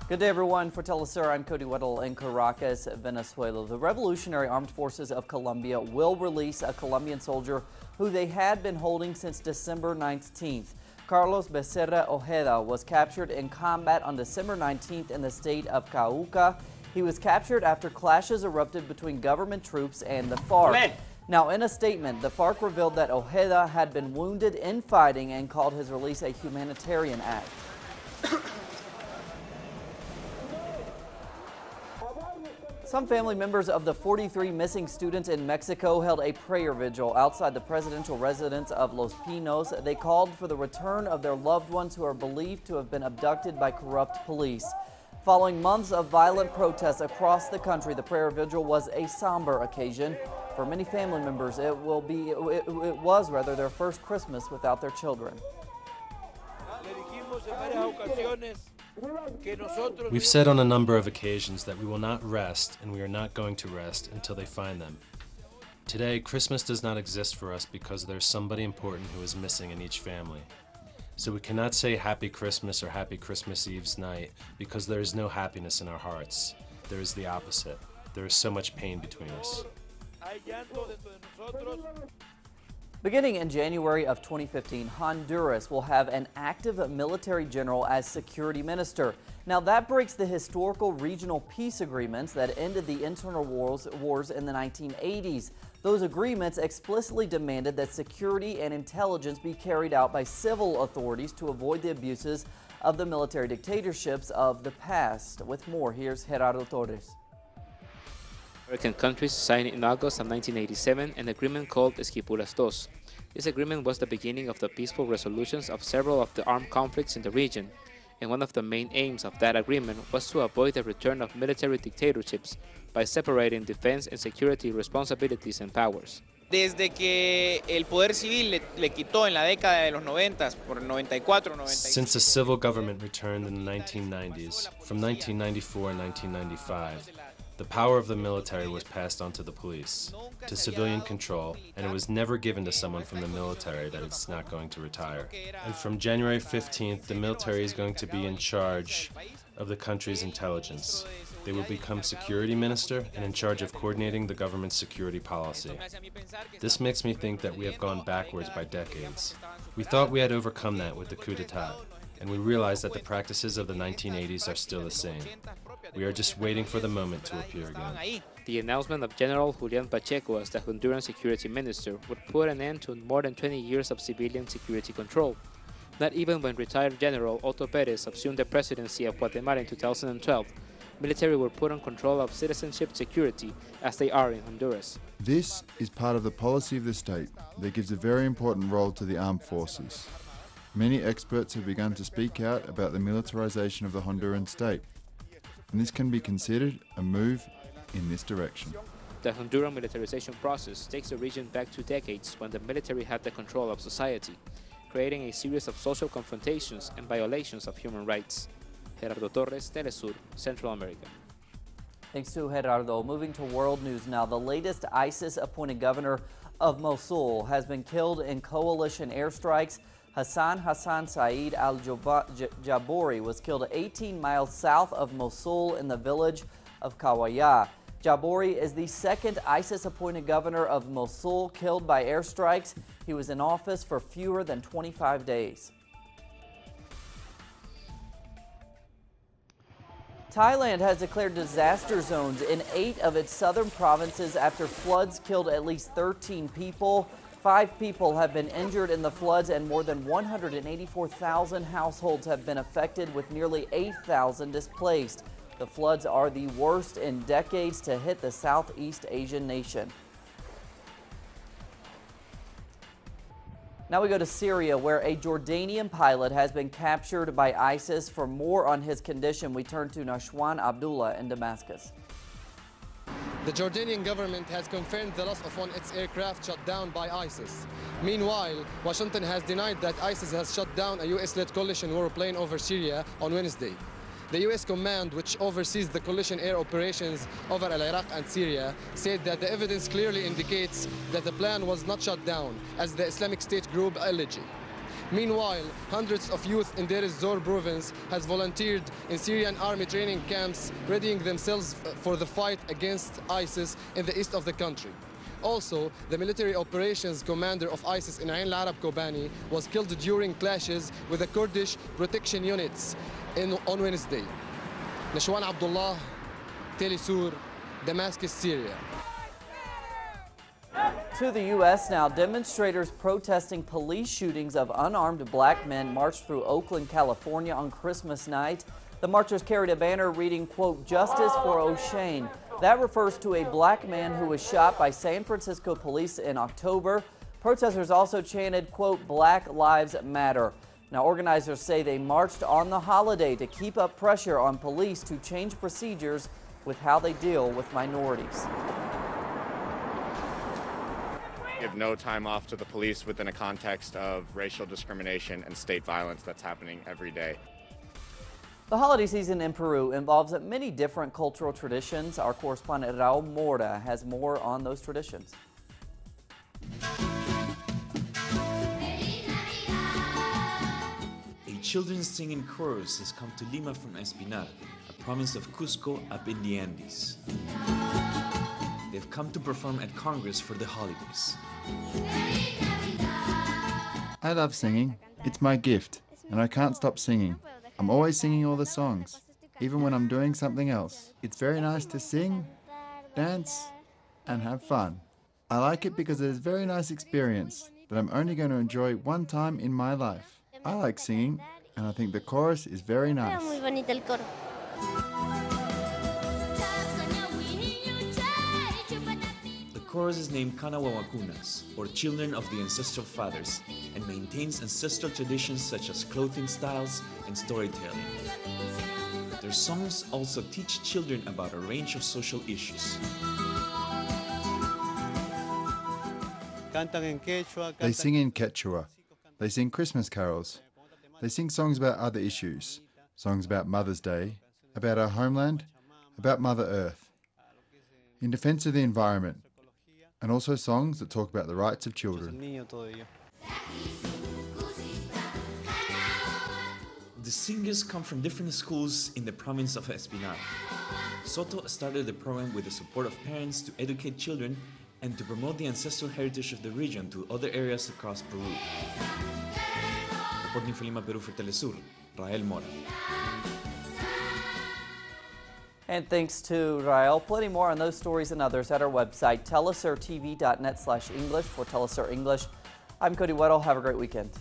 Good day, everyone. For Telesur, I'm Cody Weddle in Caracas, Venezuela. The Revolutionary Armed Forces of Colombia will release a Colombian soldier who they had been holding since December 19th. Carlos Becerra Ojeda was captured in combat on December 19th in the state of Cauca. He was captured after clashes erupted between government troops and the FARC. Amen. Now, in a statement, the FARC revealed that Ojeda had been wounded in fighting and called his release a humanitarian act. Some family members of the 43 missing students in Mexico held a prayer vigil outside the presidential residence of Los Pinos. They called for the return of their loved ones who are believed to have been abducted by corrupt police. Following months of violent protests across the country, the prayer vigil was a somber occasion. For many family members, it was their first Christmas without their children. We've said on a number of occasions that we will not rest, and we are not going to rest until they find them. Today, Christmas does not exist for us because there's somebody important who is missing in each family. So we cannot say Happy Christmas or Happy Christmas Eve's night because there is no happiness in our hearts. There is the opposite. There is so much pain between us. Beginning in January of 2015, Honduras will have an active military general as security minister. Now that breaks the historical regional peace agreements that ended the internal wars in the 1980s. Those agreements explicitly demanded that security and intelligence be carried out by civil authorities to avoid the abuses of the military dictatorships of the past. With more, here's Gerardo Torres. American countries signed in August of 1987 an agreement called Esquipulas II. This agreement was the beginning of the peaceful resolutions of several of the armed conflicts in the region, and one of the main aims of that agreement was to avoid the return of military dictatorships by separating defense and security responsibilities and powers. Desde que el poder civil le quitó en la década de los 90, por 94, 95. Since the civil government returned in the 1990s, from 1994 and 1995, the power of the military was passed on to the police, to civilian control, and it was never given to someone from the military that it's not going to retire. And from January 15th, the military is going to be in charge of the country's intelligence. They will become security minister and in charge of coordinating the government's security policy. This makes me think that we have gone backwards by decades. We thought we had overcome that with the coup d'etat, and we realized that the practices of the 1980s are still the same. We are just waiting for the moment to appear again. The announcement of General Julian Pacheco as the Honduran security minister would put an end to more than 20 years of civilian security control. Not even when retired General Otto Perez assumed the presidency of Guatemala in 2012, military were put on control of citizenship security as they are in Honduras. This is part of the policy of the state that gives a very important role to the armed forces. Many experts have begun to speak out about the militarization of the Honduran state, and this can be considered a move in this direction. The Honduran militarization process takes the region back 2 decades when the military had the control of society, creating a series of social confrontations and violations of human rights. Gerardo Torres, Telesur, Central America. Thanks to Gerardo. Moving to world news now. The latest ISIS-appointed governor of Mosul has been killed in coalition airstrikes. Hassan Saeed al-Jabouri was killed 18 miles south of Mosul in the village of Kawaya. Jabouri is the second ISIS-appointed governor of Mosul killed by airstrikes. He was in office for fewer than 25 days. Thailand has declared disaster zones in 8 of its southern provinces after floods killed at least 13 people. 5 people have been injured in the floods and more than 184,000 households have been affected with nearly 8,000 displaced. The floods are the worst in decades to hit the Southeast Asian nation. Now we go to Syria, where a Jordanian pilot has been captured by ISIS. For more on his condition, we turn to Nashwan Abdullah in Damascus. The Jordanian government has confirmed the loss of one of its aircraft shot down by ISIS. Meanwhile, Washington has denied that ISIS has shot down a U.S.-led coalition warplane over Syria on Wednesday. The U.S. command, which oversees the coalition air operations over Iraq and Syria, said that the evidence clearly indicates that the plan was not shot down, as the Islamic State group alleged. Meanwhile, hundreds of youth in Deir ez-Zor province has volunteered in Syrian army training camps, readying themselves for the fight against ISIS in the east of the country. Also, the military operations commander of ISIS in Ain al-Arab Kobani was killed during clashes with the Kurdish protection units on Wednesday. Nashwan Abdullah, Telesur, Damascus, Syria. To the U.S. now, demonstrators protesting police shootings of unarmed black men marched through Oakland, California on Christmas night. The marchers carried a banner reading, quote, "Justice for O'Shane." That refers to a black man who was shot by San Francisco police in October. Protesters also chanted, quote, "Black Lives Matter." Now, organizers say they marched on the holiday to keep up pressure on police to change procedures with how they deal with minorities. Give no time off to the police within a context of racial discrimination and state violence that's happening every day. The holiday season in Peru involves many different cultural traditions. Our correspondent Raul Mora has more on those traditions. A children's singing chorus has come to Lima from Espinar, a province of Cusco up in the Andes. They've come to perform at Congress for the holidays. I love singing. It's my gift, and I can't stop singing. I'm always singing all the songs, even when I'm doing something else. It's very nice to sing, dance, and have fun. I like it because it is a very nice experience that I'm only going to enjoy one time in my life. I like singing, and I think the chorus is very nice. The chorus is named Kanawawakunas, or Children of the Ancestral Fathers, and maintains ancestral traditions such as clothing styles and storytelling. Their songs also teach children about a range of social issues. They sing in Quechua. They sing Christmas carols. They sing songs about other issues, songs about Mother's Day, about our homeland, about Mother Earth, in defense of the environment, and also songs that talk about the rights of children. The singers come from different schools in the province of Espinar. Soto started the program with the support of parents to educate children and to promote the ancestral heritage of the region to other areas across Peru. Reporting for Lima, Peru for Telesur, Rael Mora. And thanks to Rael. Plenty more on those stories and others at our website, telesurtv.net/English. For Telesur English, I'm Cody Weddle. Have a great weekend.